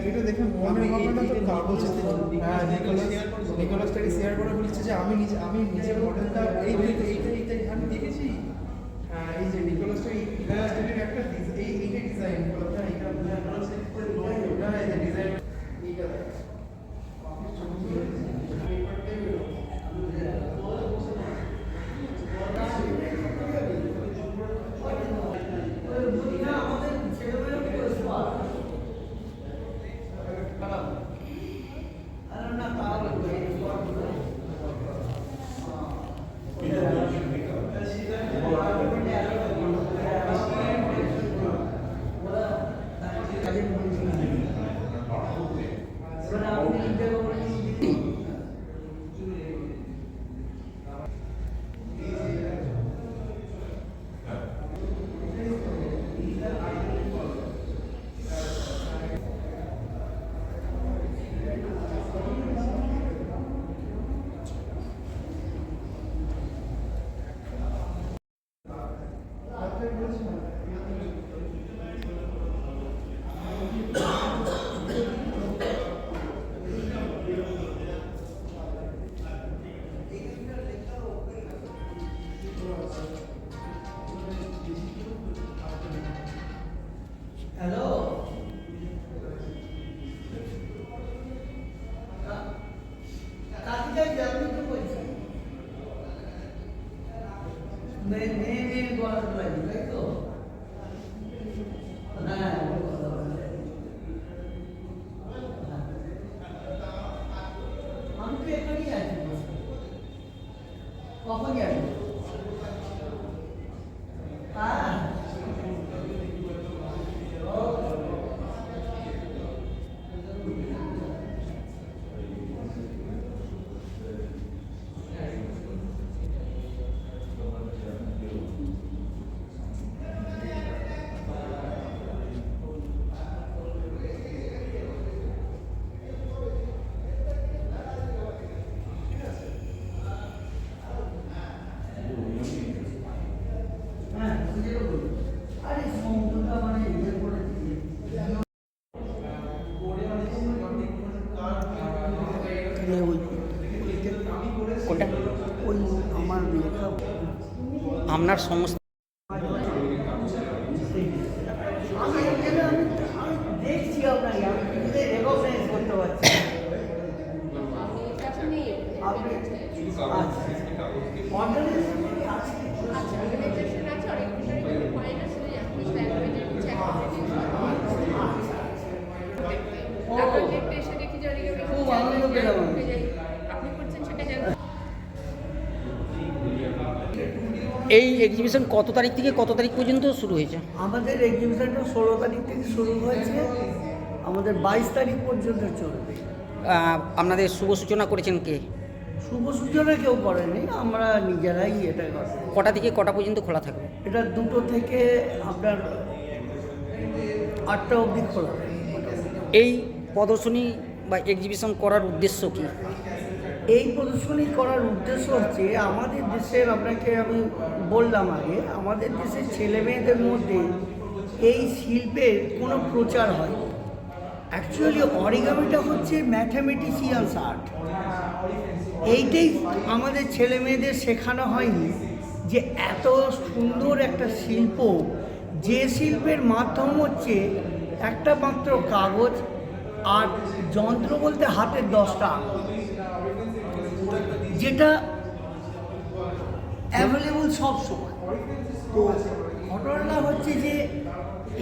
এটা দেখে মনে হবে না তো কাগজ। হ্যাঁ, নিকোলাস তাকে শেয়ার করে বলছে যে আমি নিজের মডেলটা এইটা আমি দেখেছি। হ্যাঁ, এই যে নিকোলাসটা এই ইলাস্ট্রেটের একটা এইটা ডিজাইন করা, এটা ওটা এই ডিজাইন এইটা আপনার সমস্ত দেখছি আপনাকে, আমি রেকগনাইজ করতে পারছি। খুব আনন্দ পেলাম। এই এক্সিবিশন কত তারিখ থেকে কত তারিখ পর্যন্ত শুরু হয়েছে? আমাদের এক্সিবিশনটা 16 তারিখ থেকে শুরু হয়েছে, আমাদের 22 তারিখ পর্যন্ত চলবে। আপনাদের শুভ সূচনা করেছেন কে? শুভ সূচনা কেউ করেনি, আমরা নিজেরাই এটা করি। কটা থেকে কটা পর্যন্ত খোলা থাকবে? এটা 2টো থেকে আপনার 8টা অবধি খোলা। এই প্রদর্শনী বা এক্সিবিশন করার উদ্দেশ্য কী? এই প্রদর্শনী করার উদ্দেশ্য হচ্ছে আমাদের দেশের, আপনাকে আমি বললাম আগে, আমাদের দেশের ছেলে মেয়েদের মধ্যে এই শিল্পের কোনো প্রচার হয়। অ্যাকচুয়ালি অরিগামিটা হচ্ছে ম্যাথামেটিশিয়ানস আর্ট। এইটাই আমাদের ছেলে মেয়েদের শেখানো হয়নি যে এত সুন্দর একটা শিল্প, যে শিল্পের মাধ্যম হচ্ছে একটা মাত্র কাগজ আর যন্ত্র বলতে হাতের 10টা আঙুল, যেটা অ্যাভেলেবল সব সময়। তো ঘটনাটা হচ্ছে যে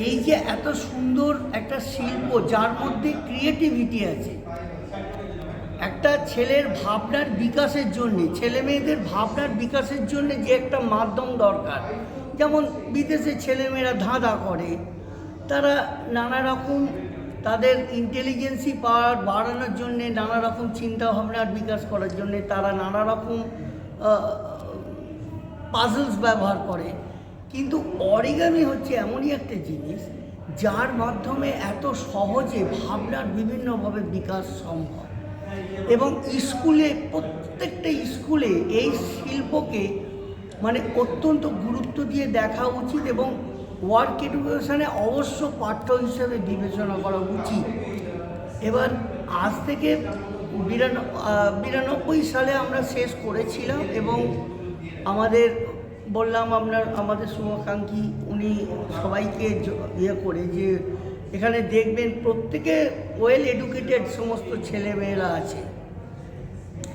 এই যে এত সুন্দর একটা শিল্প যার মধ্যে ক্রিয়েটিভিটি আছে, একটা ছেলের ভাবনার বিকাশের জন্যে, ছেলে মেয়েদের ভাবনার বিকাশের জন্যে যে একটা মাধ্যম দরকার। যেমন বিদেশে ছেলেমেয়েরা ধাঁধা করে, তারা নানা রকম তাদের ইন্টেলিজেন্সি পাওয়ার বাড়ানোর জন্যে, নানা রকম চিন্তাভাবনার বিকাশ করার জন্যে তারা নানা রকম পাজলস ব্যবহার করে। কিন্তু অরিগামি হচ্ছে এমনই একটা জিনিস যার মাধ্যমে এত সহজে ভাবনার বিভিন্নভাবে বিকাশ সম্ভব। এবং স্কুলে প্রত্যেকটা স্কুলে এই শিল্পকে মানে অত্যন্ত গুরুত্ব দিয়ে দেখা উচিত এবং ওয়ার্ক এডুকেশনে অবশ্য পাঠ্য হিসেবে বিবেচনা করা উচিত। এবার আজ থেকে 92 সালে আমরা শেষ করেছিলাম এবং আমাদের বললাম আমাদের শুভাকাঙ্ক্ষী উনি সবাইকে ইয়ে করে যে এখানে দেখবেন প্রত্যেকে ওয়েল এডুকেটেড সমস্ত ছেলেমেয়েরা আছে,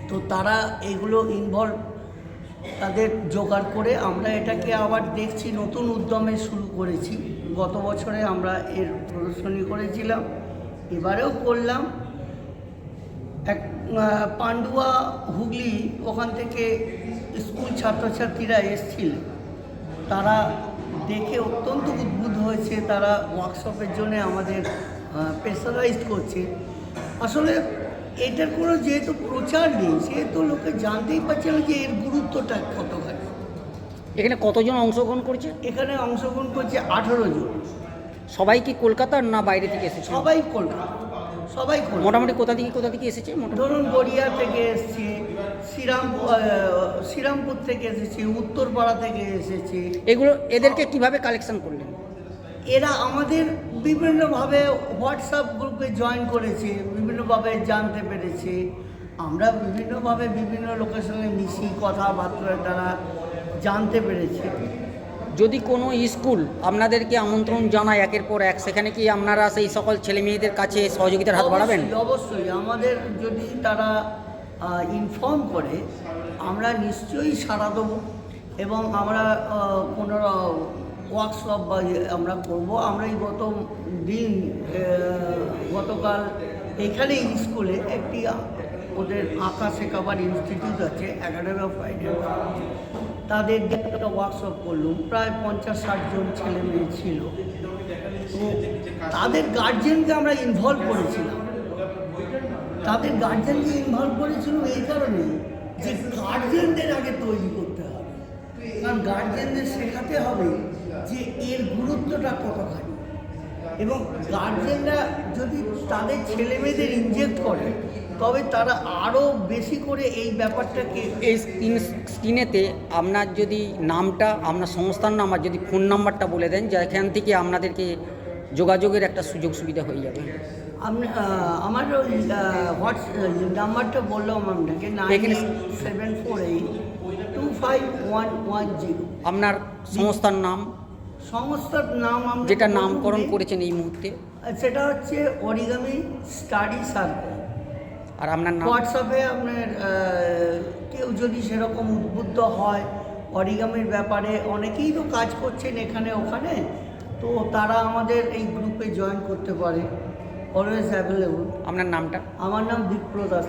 তো তারা এগুলো ইনভলভ তাদের জোগাড় করে আমরা এটাকে আবার দেখছি নতুন উদ্যমে শুরু করেছি। গত বছরে আমরা এর প্রদর্শনী করেছিলাম, এবারেও করলাম। এক পান্ডুয়া হুগলি ওখান থেকে স্কুল ছাত্রছাত্রীরা এসছিল, তারা দেখে অত্যন্ত উদ্বুদ্ধ হয়েছে, তারা ওয়ার্কশপের জন্য আমাদের প্রেসারাইজ করছে। আসলে এটার কোনো যেহেতু প্রচার নেই সেহেতু লোকে জানতেই পারছে না যে এর গুরুত্বটা কতখানি। এখানে কতজন অংশগ্রহণ করছে? এখানে অংশগ্রহণ করছে 18 জন। সবাই কি কলকাতার না বাইরে থেকে এসেছে? সবাই কলকাতা, সবাই কলকাতা। মোটামুটি কোথা থেকে এসেছে? ধরুন গড়িয়া থেকে এসছে, শ্রীরামপুর থেকে এসেছে, উত্তরপাড়া থেকে এসেছে। এদেরকে কিভাবে কালেকশন করলেন? এরা আমাদের বিভিন্নভাবে হোয়াটসঅ্যাপ গ্রুপে জয়েন করেছে, বিভিন্নভাবে জানতে পেরেছে। আমরা বিভিন্নভাবে বিভিন্ন লোকের সঙ্গে মিশি, কথাবার্তার দ্বারা জানতে পেরেছি। যদি কোনো স্কুল আপনাদেরকে আমন্ত্রণ জানায় একের পর এক, সেখানে কি আপনারা সেই সকল ছেলে মেয়েদের কাছে সহযোগিতার হাত বাড়াবেন? অবশ্যই আমাদের যদি তারা ইনফর্ম করে আমরা নিশ্চয়ই সাড়া দেবো এবং আমরা কোনো ওয়ার্কশপ বা আমরা করব। আমরা এই গতকাল এখানে স্কুলে একটি ওদের আঁকা শেখাবার ইনস্টিটিউট আছে, একাডেমি অফ ফাইন আর্ট, তাদের একটা ওয়ার্কশপ করলাম। প্রায় 50-60 জন ছেলে মেয়ে ছিল, তো তাদের গার্জেনকে আমরা ইনভলভ করেছিলাম। তাদের গার্জেনকে ইনভলভ করেছিলাম এই কারণে যে গার্জেনদের আগে তৈরি করতে হবে, কারণ গার্জেনদের শেখাতে হবে যে এর গুরুত্বটা কতখানি, এবং গার্জেনরা যদি তাদের ছেলে মেয়েদের ইনজেক্ট করে তবে তারা আরও বেশি করে এই ব্যাপারটাকে। এই স্ক্রিনেতে আপনার যদি নামটা, আপনার সংস্থার নাম আর যদি ফোন নাম্বারটা বলে দেন, যেখান থেকে আপনাদেরকে যোগাযোগের একটা সুযোগ সুবিধা হয়ে যাবে। আমার নাম্বারটা বললাম আপনাকে, 9748251110। আপনার সংস্থার নাম? সংস্থার নাম আমরা যেটা নামকরণ করেছেন এই মুহূর্তে? সেটা হচ্ছে অরিগামি স্টাডি সার্কেল। আর আপনার নাম? হোয়াটসঅ্যাপে আপনার কেউ যদি সেরকম উদ্বুদ্ধ হয় অরিগামির ব্যাপারে, অনেকেই তো কাজ করছেন এখানে ওখানে, তো তারা আমাদের এই গ্রুপে জয়েন করতে পারে। Always available. আপনার নামটা? আমার নাম বিপ্রদাস।